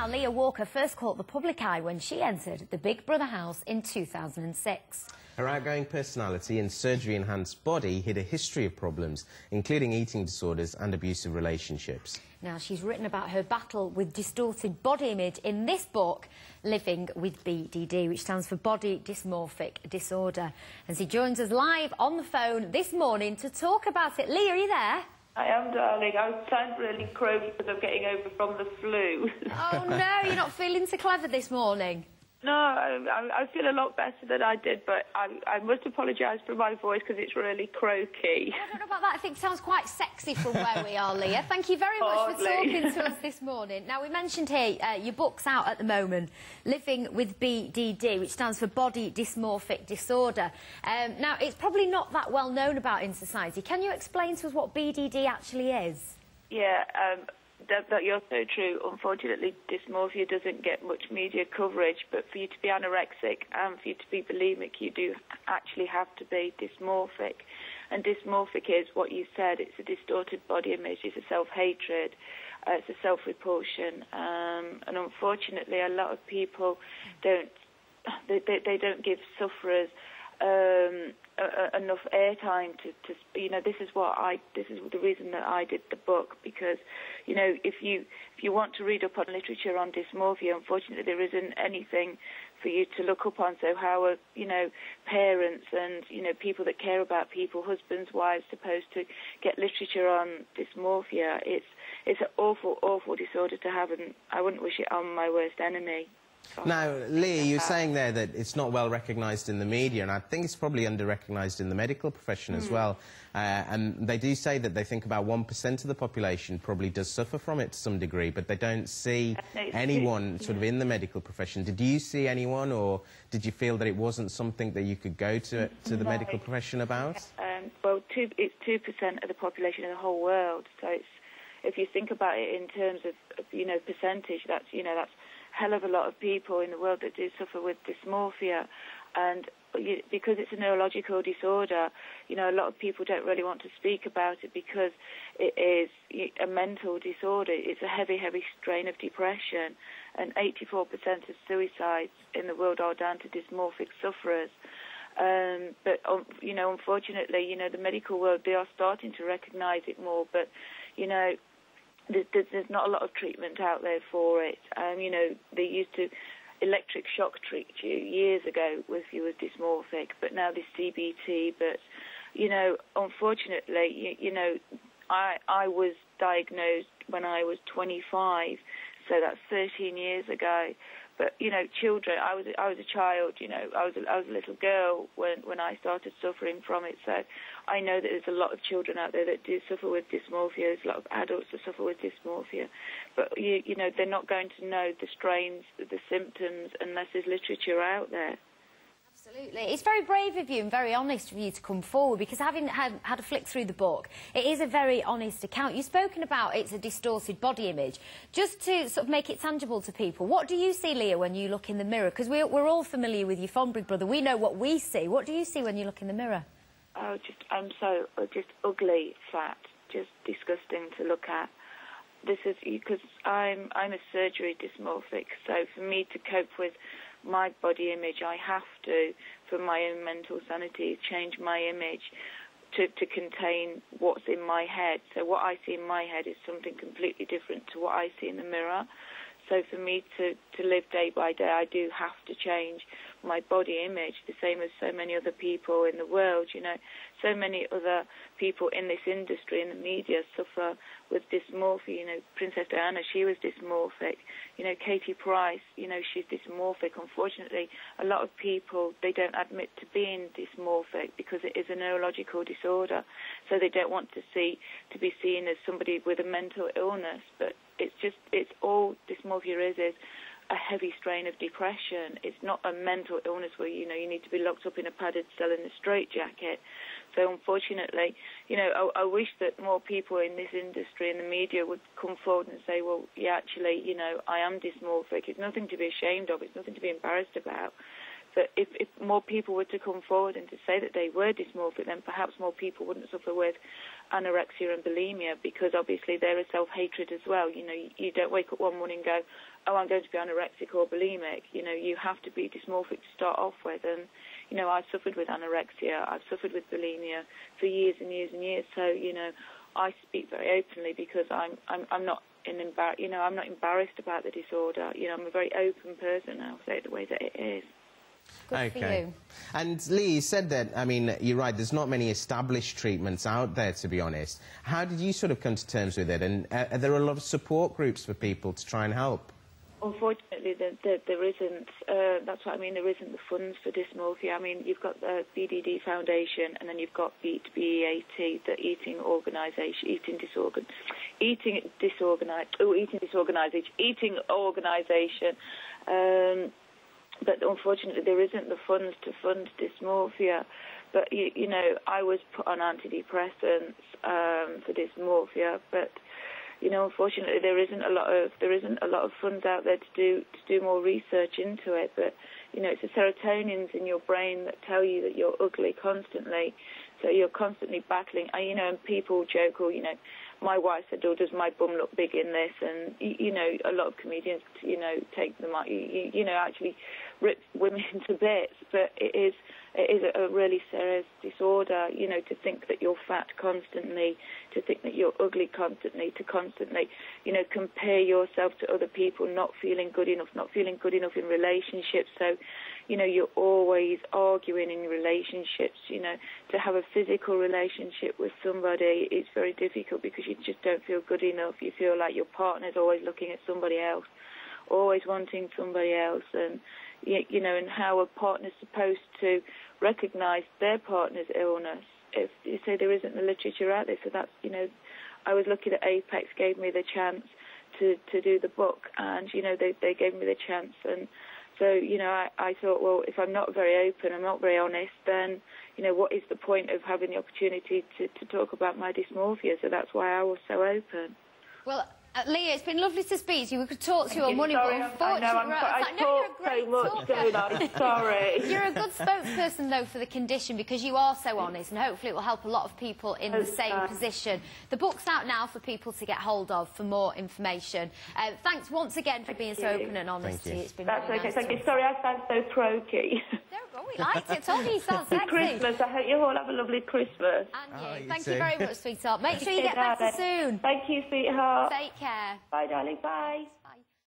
Now, Lea Walker first caught the public eye when she entered the Big Brother house in 2006. Her outgoing personality and surgery-enhanced body hid a history of problems, including eating disorders and abusive relationships. Now, she's written about her battle with distorted body image in this book, Living with BDD, which stands for Body Dysmorphic Disorder. And she joins us live on the phone this morning to talk about it. Lea, are you there? I am, darling. I sound really croaky because I'm getting over from the flu. Oh, no, you're not feeling so clever this morning. No, I feel a lot better than I did, but I must apologise for my voice because it's really croaky. I don't know about that. I think it sounds quite sexy from where we are, Lea. Thank you very much for talking to us this morning. Now, we mentioned here your book's out at the moment, Living with BDD, which stands for Body Dysmorphic Disorder. Now, it's probably not that well known about in society. Can you explain to us what BDD actually is? Yeah, that you're so true. Unfortunately, dysmorphia doesn't get much media coverage, but for you to be anorexic and for you to be bulimic, you do actually have to be dysmorphic. And dysmorphic is what you said. It's a distorted body image. It's a self-hatred. It's a self-repulsion. And unfortunately, a lot of people don't. They don't give sufferers enough airtime to you know, this is the reason that I did the book, because you know, if you want to read up on literature on dysmorphia, unfortunately there isn't anything for you to look up on. So how are, you know, parents and, you know, people that care about people, husbands, wives, supposed to get literature on dysmorphia? It's an awful disorder to have, and I wouldn't wish it on my worst enemy. Now, Lea, you're saying there that it's not well recognised in the media, and I think it's probably under-recognised in the medical profession as well. And they do say that they think about 1% of the population probably does suffer from it to some degree, but they don't see anyone sort of in the medical profession. Did you see anyone, or did you feel that it wasn't something that you could go to the medical profession about? Well, it's 2% of the population in the whole world, so it's, if you think about it in terms of you know, percentage, that's, you know, that's hell of a lot of people in the world that do suffer with dysmorphia. And because it's a neurological disorder, you know, a lot of people don't really want to speak about it because it is a mental disorder. It's a heavy strain of depression, and 84% of suicides in the world are down to dysmorphic sufferers. But you know, unfortunately, you know, the medical world, they are starting to recognise it more, but you know, there's not a lot of treatment out there for it. You know, they used to electric shock treat you years ago if you were dysmorphic, but now this CBT. But, you know, unfortunately, you know, I was diagnosed when I was 25, so that's 13 years ago. But, you know, children, I was a child, you know, I was a little girl when I started suffering from it. So I know that there's a lot of children out there that do suffer with dysmorphia. There's a lot of adults that suffer with dysmorphia. But, you know, they're not going to know the strains, the symptoms, unless there's literature out there. Absolutely. It's very brave of you and very honest of you to come forward, because having had a flick through the book, it is a very honest account. You've spoken about it's a distorted body image. Just to sort of make it tangible to people, what do you see, Lea, when you look in the mirror? Because we're all familiar with you from Big Brother. We know what we see. What do you see when you look in the mirror? Oh, I'm so just ugly, fat, just disgusting to look at. This is because I'm a surgery dysmorphic, so for me to cope with my body image, I have to, for my own mental sanity, change my image to contain what's in my head. So what I see in my head is something completely different to what I see in the mirror. So for me to live day by day, I do have to change my body image, the same as so many other people in the world. You know, so many other people in this industry, in the media, suffer with dysmorphia. You know, Princess Diana, she was dysmorphic. You know, Katie Price, you know, she's dysmorphic. Unfortunately, a lot of people, they don't admit to being dysmorphic because it is a neurological disorder. So they don't want to be seen as somebody with a mental illness. But it's all dysmorphia is a heavy strain of depression. It's not a mental illness where, you know, you need to be locked up in a padded cell in a straitjacket. So unfortunately, you know, I wish that more people in this industry and the media would come forward and say, well, yeah, actually, you know, I am dysmorphic. It's nothing to be ashamed of. It's nothing to be embarrassed about. that if more people were to come forward and to say that they were dysmorphic, then perhaps more people wouldn't suffer with anorexia and bulimia, because obviously there is self-hatred as well. You know, you don't wake up one morning and go, oh, I'm going to be anorexic or bulimic. You know, you have to be dysmorphic to start off with. And, you know, I've suffered with anorexia, I've suffered with bulimia for years and years and years. So, you know, I speak very openly because I'm not I'm not embarrassed about the disorder. You know, I'm a very open person. I'll say it the way that it is. Good for you. And Lee, you said that, I mean, you're right, there's not many established treatments out there, to be honest. How did you sort of come to terms with it? And are there a lot of support groups for people to try and help? Unfortunately, there isn't. That's what I mean. There isn't the funds for dysmorphia. I mean, you've got the BDD Foundation, and then you've got BEAT, the eating organisation. But unfortunately, there isn't the funds to fund dysmorphia. But you know, I was put on antidepressants for dysmorphia, but you know, unfortunately, there isn't a lot of funds out there to do more research into it. But you know, it's the serotonins in your brain that tell you that you're ugly constantly, so you're constantly battling. You know, and people joke, or you know, my wife said, "Oh, does my bum look big in this?" And you know, a lot of comedians, you know, take them out, you know, actually rip women to bits. But it is a really serious disorder. You know, to think that you're fat constantly, to think that you're ugly constantly, to constantly, you know, compare yourself to other people, not feeling good enough in relationships. So, you know, you're always arguing in relationships. You know, to have a physical relationship with somebody, it's very difficult because you just don't feel good enough. You feel like your partner's always looking at somebody else, always wanting somebody else, and you know, and how a partner's supposed to recognise their partner's illness. If you say there isn't the literature out there, so that's, you know, I was lucky that Apex gave me the chance to do the book, and you know, they gave me the chance, and so you know, I thought, well, if I'm not very open, I'm not very honest, then you know, what is the point of having the opportunity to talk about my dysmorphia? So that's why I was so open. Well, Lea, it's been lovely to speak to you. We could talk to you on Monday, but unfortunately... I talk so much, don't I? Sorry. You're a good spokesperson, though, for the condition, because you are so honest, and hopefully it will help a lot of people in the same position. The book's out now for people to get hold of for more information. Thanks once again for being so open and honest. It's been That's really okay, nice. thank you. Sorry, I sound so croaky. No, we liked it. Told you you sound sexy. Christmas. I hope you all have a lovely Christmas. And you. Thank you very much, sweetheart. Make sure you get better soon. Thank you, sweetheart. Take care. Bye, darling. Bye.